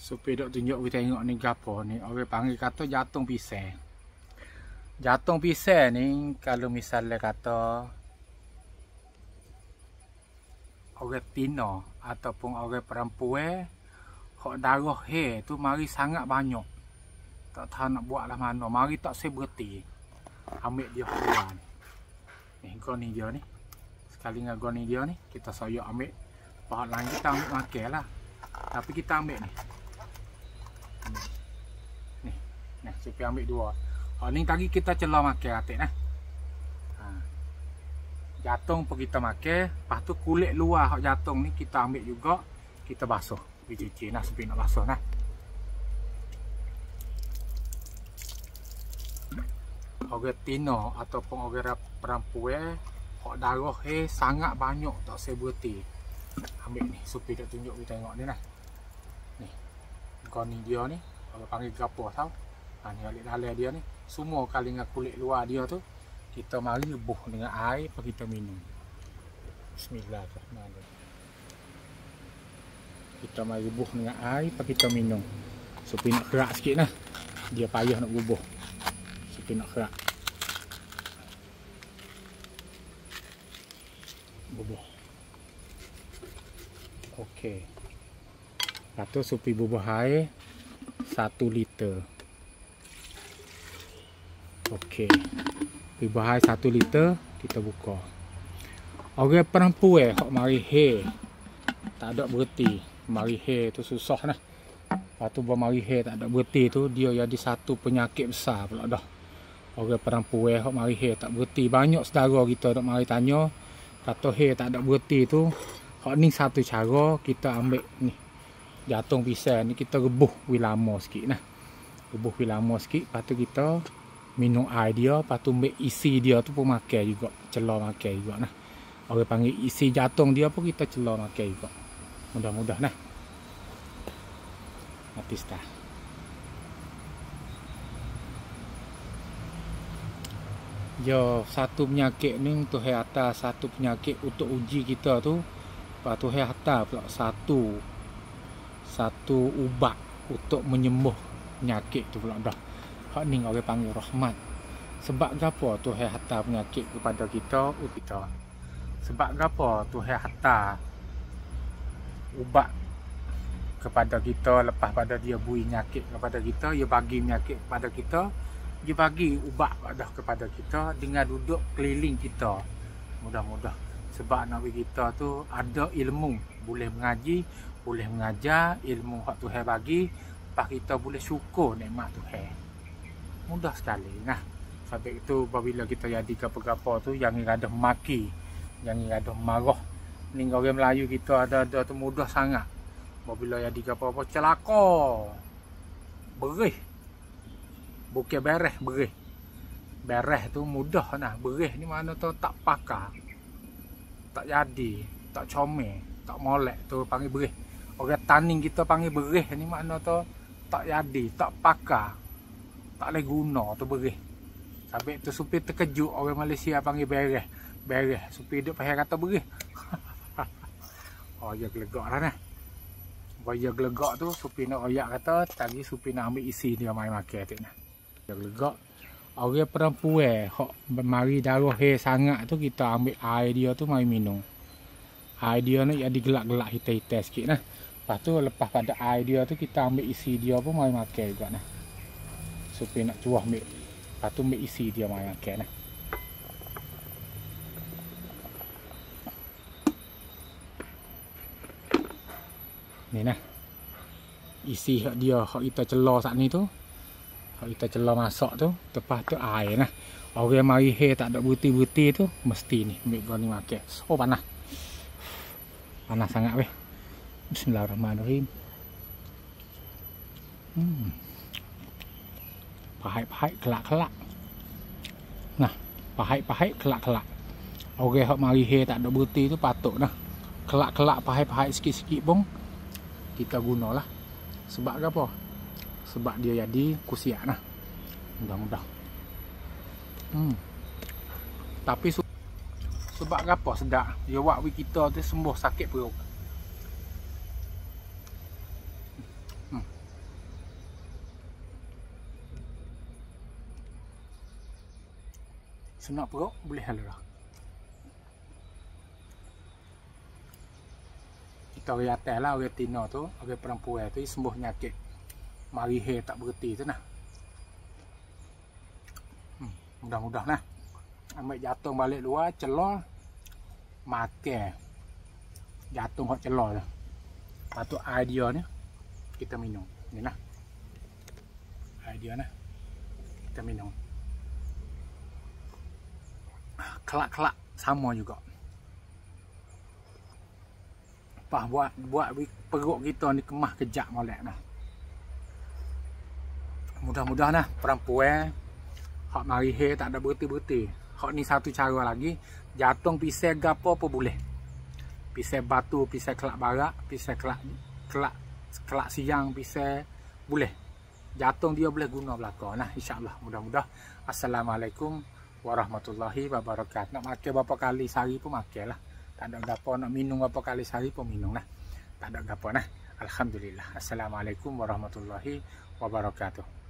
Supaya dok tunjuk kita tengok ni gapo ni. Orang panggil kata jantung pisang. Jantung pisang ni kalau misalnya kata orang Tino ataupun orang perempuan hok darah he tu mari sangat banyak. Tak tahu nak buat lah mana. Mari tak saya berhenti. Ambil dia keluar. Ni goni dia ni. Sekali dengan goni dia ni kita soyak ambil. Pahat lain kita ambil makan lah. Tapi kita ambil ni. Ni supaya ambil dua. Hak ni tadi kita celah makan atik nah. Jantung pun kita makan, lepas tu kulit luar hak jantung ni kita ambil juga, kita basuh. Dicuci nah supaya nak basuh nah. Orang Tino ataupun orang perempuan hak darah sangat banyak tak saya berhenti. Ambil ni supaya tak tunjuk kita tengok ni nah. Ni. Kau ni dia ni, orang panggil gapo tahu. Ni alik dalam dia ni, semua kali dengan kulit luar dia tu kita mari rebuh dengan air apa kita minum. Bismillahirrahmanirrahim. Kita mari rebuh dengan air apa kita minum. Supaya nak kerak sikit nah. Dia payah nak bubuh. Supaya nak kerak. Bubuh. Okey. Lepas tu supaya bubuh air 1 liter. Okey. Bubuh air 1 liter kita buka. Orang perempuan hok mari hair tak ada berhenti. Mari hair tu susah nah. Lepas tu mari hair tak ada berhenti tu dia jadi satu penyakit besar pula dah. Orang perempuan hok mari hair tak berhenti. Banyak saudara kita dok mari tanya kata hair tak ada berhenti tu. Hok ni satu cara kita ambil ni. Jantung pisang ni kita rebuh wi lama sikit nah. Rebuh wi lama sikit lepas tu kita minum air dia, lepas tu ambil isi dia tu pun makan juga. Celah makan juga nah. Orang panggil isi jantung dia pun kita celah makan juga. Mudah-mudah nah. Habis dah. Ya, satu penyakit ni untuk hai atas satu penyakit untuk uji kita tu. Lepas tu hai atas pula satu ubat untuk menyembuh penyakit tu pula dah. Hak ni orang panggil rahmat. Sebab gapo Tuhan hantar penyakit kepada kita, Sebab gapo Tuhan hantar ubat kepada kita lepas pada dia bui penyakit kepada kita, dia bagi penyakit kepada kita, dia bagi ubat kepada kita dengan duduk keliling kita. Mudah-mudah sebab Nabi kita tu ada ilmu, boleh mengaji, boleh mengajar ilmu hak Tuhan bagi, lepas kita boleh syukur nikmat Tuhan. Mudah sekali nah. Sebab itu apabila kita jadi apa-apa tu jangan ada maki, jangan ada marah. Ni orang Melayu kita ada tu mudah sangat. Apabila jadi apa-apa celaka. Berih. Bukan bereh, berih. Bereh tu mudah nah. Berih ni mana tu tak pakar. Tak jadi, tak comel, tak molek tu panggil berih. Orang taning kita panggil berih ni makna tu tak jadi, tak pakar. Tak boleh guna tu berih. Sampai tu supaya terkejut orang Malaysia panggil bereh. Bereh. Supaya dia payah kata berih. Oh, dia gelegak lah nah. Dia gelegak tu supaya nak royak kata. Tadi supaya nak ambil isi dia main makan tu nah. Dia gelegak. Orang perempuan hok mari darah hair sangat tu kita ambil air dia tu mari minum. Air dia ni jadi gelak-gelak hitam-hitam sikit nah. Lepas tu lepas pada air dia tu kita ambil isi dia pun mari makan juga nah. Supaya nak cuah ambil. Lepas tu ambil isi dia mari makan nah. Ni nah. Isi hak dia hak kita celah saat ni tu. Hak kita celah masak tu, lepas tu air nah. Orang mari hair tak ada buti-buti tu mesti ni ambil gua ni makan. Oh panas. Panas sangat weh. Bismillahirrahmanirrahim. Pahit-pahit kelak-kelak. Nah, pahit-pahit kelak-kelak. Orang hak mari hair tak ada buti tu patut nah. Kelak-kelak pahit-pahit sikit-sikit pun kita gunalah. Sebab apa? Sebab dia jadi kusiak nah. Mudah-mudah. Tapi sebab apa sedap? Dia buat kita tu sembuh sakit perut. senak perut boleh hal dah. Kita orang atas lah, orang Tino tu, orang perempuan tu sembuh penyakit mari hair tak berhenti tu nah. Mudah-mudah nah. Ambil jatuh balik luar, celor, makan. Jatuh hot celor tu. Patut idea ni kita minum. Ni nah. Idea nah. Kita minum. Kelak-kelak sama juga. Apa buat perut kita ni kemah kejap molek nah. Mudah-mudah nah perempuan hak mari hair tak ada berhenti-berhenti. Hak ni satu cara lagi, jatuh pisau gapo apa boleh. Pisau batu, pisau kelak barak, pisau kelak siang, pisau boleh. Jatuh dia boleh guna belaka nah, insya-Allah. Mudah-mudah. Assalamualaikum warahmatullahi wabarakatuh. Nak makan berapa kali sehari pun makanlah. Tak ada gapo, nak minum berapa kali sehari pun minum lah. Tak ada gapo nah. Alhamdulillah. Assalamualaikum warahmatullahi wabarakatuh.